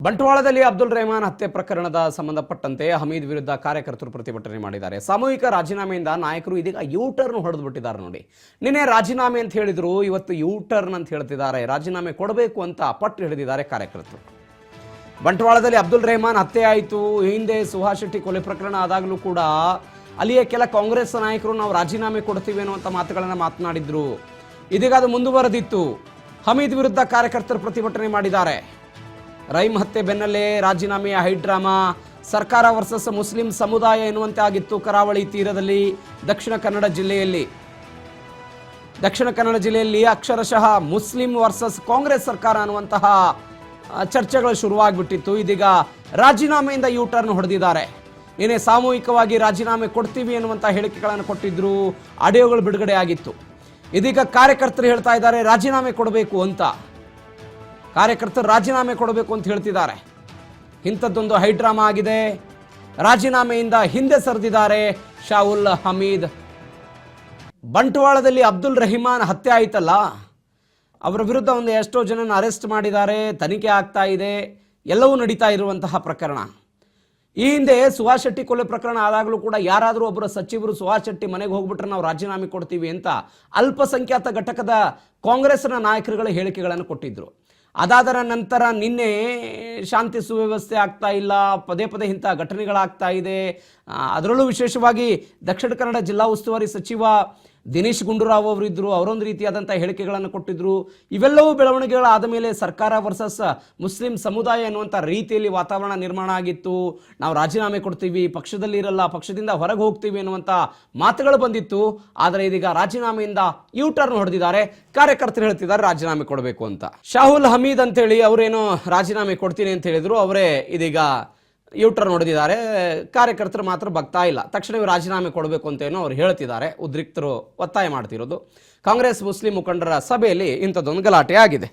ಬಂಟ್ವಾಳದಲ್ಲಿ ಅಬ್ದುಲ್ ರೆಹಮಾನ್ ಹತ್ಯೆ ಪ್ರಕರಣದ ಸಂಬಂಧಪಟ್ಟಂತೆ ಹಮೀದ್ ವಿರುದ್ಧ ಕಾರ್ಯಕರ್ತರು ಪ್ರತಿಭಟನೆ ಮಾಡಿದ್ದಾರೆ. ಸಾಮೂಹಿಕ ರಾಜೀನಾಮೆಯಿಂದ ನಾಯಕರು ಇದೀಗ ಯೂ ಟರ್ನ್ ಹೊಡೆದು ಬಿಟ್ಟಿದ್ದಾರೆ. ನೋಡಿ, ನಿನ್ನೆ ರಾಜೀನಾಮೆ ಅಂತ ಹೇಳಿದ್ರು, ಇವತ್ತು ಯೂ ಟರ್ನ್ ಅಂತ ಹೇಳ್ತಿದ್ದಾರೆ. ರಾಜೀನಾಮೆ ಕೊಡಬೇಕು ಅಂತ ಪಟ್ಟು ಹಿಡಿದಿದ್ದಾರೆ ಕಾರ್ಯಕರ್ತರು. ಬಂಟ್ವಾಳದಲ್ಲಿ ಅಬ್ದುಲ್ ರೆಹಮಾನ್ ಹತ್ಯೆ ಆಯಿತು. ಹಿಂದೆ ಸುಹಾಸ್ ಶೆಟ್ಟಿ ಕೊಲೆ ಪ್ರಕರಣ ಆದಾಗಲೂ ಕೂಡ ಅಲ್ಲಿಯ ಕೆಲ ಕಾಂಗ್ರೆಸ್ ನಾಯಕರು ನಾವು ರಾಜೀನಾಮೆ ಕೊಡ್ತೀವಿ ಅನ್ನುವಂಥ ಮಾತುಗಳನ್ನು ಮಾತನಾಡಿದ್ರು. ಇದೀಗ ಅದು ಮುಂದುವರೆದಿತ್ತು. ಹಮೀದ್ ವಿರುದ್ಧ ಕಾರ್ಯಕರ್ತರು ಪ್ರತಿಭಟನೆ ಮಾಡಿದ್ದಾರೆ. ರೈಮ್ ಹತ್ಯೆ ಬೆನ್ನಲ್ಲೇ ರಾಜೀನಾಮೆಯ ಹೈಡ್ರಾಮಾ, ಸರ್ಕಾರ ವರ್ಸಸ್ ಮುಸ್ಲಿಂ ಸಮುದಾಯ ಎನ್ನುವಂತೆ ಆಗಿತ್ತು. ಕರಾವಳಿ ತೀರದಲ್ಲಿ ದಕ್ಷಿಣ ಕನ್ನಡ ಜಿಲ್ಲೆಯಲ್ಲಿ ಅಕ್ಷರಶಃ ಮುಸ್ಲಿಂ ವರ್ಸಸ್ ಕಾಂಗ್ರೆಸ್ ಸರ್ಕಾರ ಅನ್ನುವಂತಹ ಚರ್ಚೆಗಳು ಶುರುವಾಗ್ಬಿಟ್ಟಿತ್ತು. ಇದೀಗ ರಾಜೀನಾಮೆಯಿಂದ ಯೂ ಟರ್ನ್ ಹೊಡೆದಿದ್ದಾರೆ. ಏನೇ ಸಾಮೂಹಿಕವಾಗಿ ರಾಜೀನಾಮೆ ಕೊಡ್ತೀವಿ ಅನ್ನುವಂಥ ಹೇಳಿಕೆಗಳನ್ನು ಕೊಟ್ಟಿದ್ರು. ಆಡಿಯೋಗಳು ಬಿಡುಗಡೆ ಆಗಿತ್ತು. ಇದೀಗ ಕಾರ್ಯಕರ್ತರು ಹೇಳ್ತಾ ಇದ್ದಾರೆ ರಾಜೀನಾಮೆ ಕೊಡಬೇಕು ಅಂತ. ಕಾರ್ಯಕರ್ತರು ರಾಜೀನಾಮೆ ಕೊಡಬೇಕು ಅಂತ ಹೇಳ್ತಿದ್ದಾರೆ. ಇಂಥದ್ದೊಂದು ಹೈಡ್ರಾಮಾ ಆಗಿದೆ. ರಾಜೀನಾಮೆಯಿಂದ ಹಿಂದೆ ಸರಿದಿದ್ದಾರೆ ಶಾಹುಲ್ ಹಮೀದ್. ಬಂಟ್ವಾಳದಲ್ಲಿ ಅಬ್ದುಲ್ ರೆಹಮಾನ್ ಹತ್ಯೆ ಆಯ್ತಲ್ಲ, ಅವರ ವಿರುದ್ಧ ಒಂದು ಎಷ್ಟೋ ಜನನ ಅರೆಸ್ಟ್ ಮಾಡಿದ್ದಾರೆ. ತನಿಖೆ ಆಗ್ತಾ ಇದೆ. ಎಲ್ಲವೂ ನಡೀತಾ ಇರುವಂತಹ ಪ್ರಕರಣ. ಈ ಹಿಂದೆ ಸುಹಾಸ್ ಶೆಟ್ಟಿ ಕೊಲೆ ಪ್ರಕರಣ ಆದಾಗಲೂ ಕೂಡ ಯಾರಾದರೂ ಒಬ್ಬರ ಸಚಿವರು ಸುಹಾಸ್ ಶೆಟ್ಟಿ ಮನೆಗೆ ಹೋಗ್ಬಿಟ್ರೆ ನಾವು ರಾಜೀನಾಮೆ ಕೊಡ್ತೀವಿ ಅಂತ ಅಲ್ಪಸಂಖ್ಯಾತ ಘಟಕದ ಕಾಂಗ್ರೆಸ್ನ ನಾಯಕರುಗಳ ಹೇಳಿಕೆಗಳನ್ನು ಕೊಟ್ಟಿದ್ರು. ಅದಾದರ ನಂತರ ನಿನ್ನೆ ಶಾಂತಿ ಸುವ್ಯವಸ್ಥೆ ಆಗ್ತಾ ಇಲ್ಲ, ಪದೇ ಪದೇ ಇಂಥ ಘಟನೆಗಳಾಗ್ತಾ ಇದೆ. ಅದರಲ್ಲೂ ವಿಶೇಷವಾಗಿ ದಕ್ಷಿಣ ಕನ್ನಡ ಜಿಲ್ಲಾ ಉಸ್ತುವಾರಿ ಸಚಿವ ದಿನೇಶ್ ಗುಂಡೂರಾವ್ ಅವರಿದ್ದರು. ಅವರೊಂದು ರೀತಿಯಾದಂಥ ಹೇಳಿಕೆಗಳನ್ನು ಕೊಟ್ಟಿದ್ರು. ಇವೆಲ್ಲವೂ ಬೆಳವಣಿಗೆಗಳಾದ ಮೇಲೆ ಸರ್ಕಾರ ವರ್ಸಸ್ ಮುಸ್ಲಿಂ ಸಮುದಾಯ ಎನ್ನುವಂಥ ರೀತಿಯಲ್ಲಿ ವಾತಾವರಣ ನಿರ್ಮಾಣ ಆಗಿತ್ತು. ನಾವು ರಾಜೀನಾಮೆ ಕೊಡ್ತೀವಿ, ಪಕ್ಷದಲ್ಲಿ ಇರಲ್ಲ, ಪಕ್ಷದಿಂದ ಹೊರಗೆ ಹೋಗ್ತೀವಿ ಎನ್ನುವಂಥ ಮಾತುಗಳು ಬಂದಿತ್ತು. ಆದರೆ ಇದೀಗ ರಾಜೀನಾಮೆಯಿಂದ ಯೂ ಟರ್ನ್ ಹೊಡೆದಿದ್ದಾರೆ. ಕಾರ್ಯಕರ್ತರು ಹೇಳ್ತಿದ್ದಾರೆ ರಾಜೀನಾಮೆ ಕೊಡಬೇಕು ಅಂತ. ಶಾಹುಲ್ ಹಮೀದ್ ಅಂತೇಳಿ ಅವರೇನೋ ರಾಜೀನಾಮೆ ಕೊಡ್ತೀನಿ ಅಂತ ಹೇಳಿದ್ರು. ಅವರೇ ಇದೀಗ ಯೂ ಟರ್ನ್ ಹೊಡೆದಿದ್ದಾರೆ. ಕಾರ್ಯಕರ್ತರು ಮಾತ್ರ ಬಗ್ತಾ ಇಲ್ಲ. ತಕ್ಷಣವೇ ರಾಜೀನಾಮೆ ಕೊಡಬೇಕು ಅಂತೇನೋ ಅವ್ರು ಹೇಳ್ತಿದ್ದಾರೆ. ಉದ್ರಿಕ್ತರು ಒತ್ತಾಯ ಮಾಡ್ತಿರೋದು. ಕಾಂಗ್ರೆಸ್ ಮುಸ್ಲಿಂ ಮುಖಂಡರ ಸಭೆಯಲ್ಲಿ ಇಂಥದ್ದೊಂದು ಗಲಾಟೆ ಆಗಿದೆ.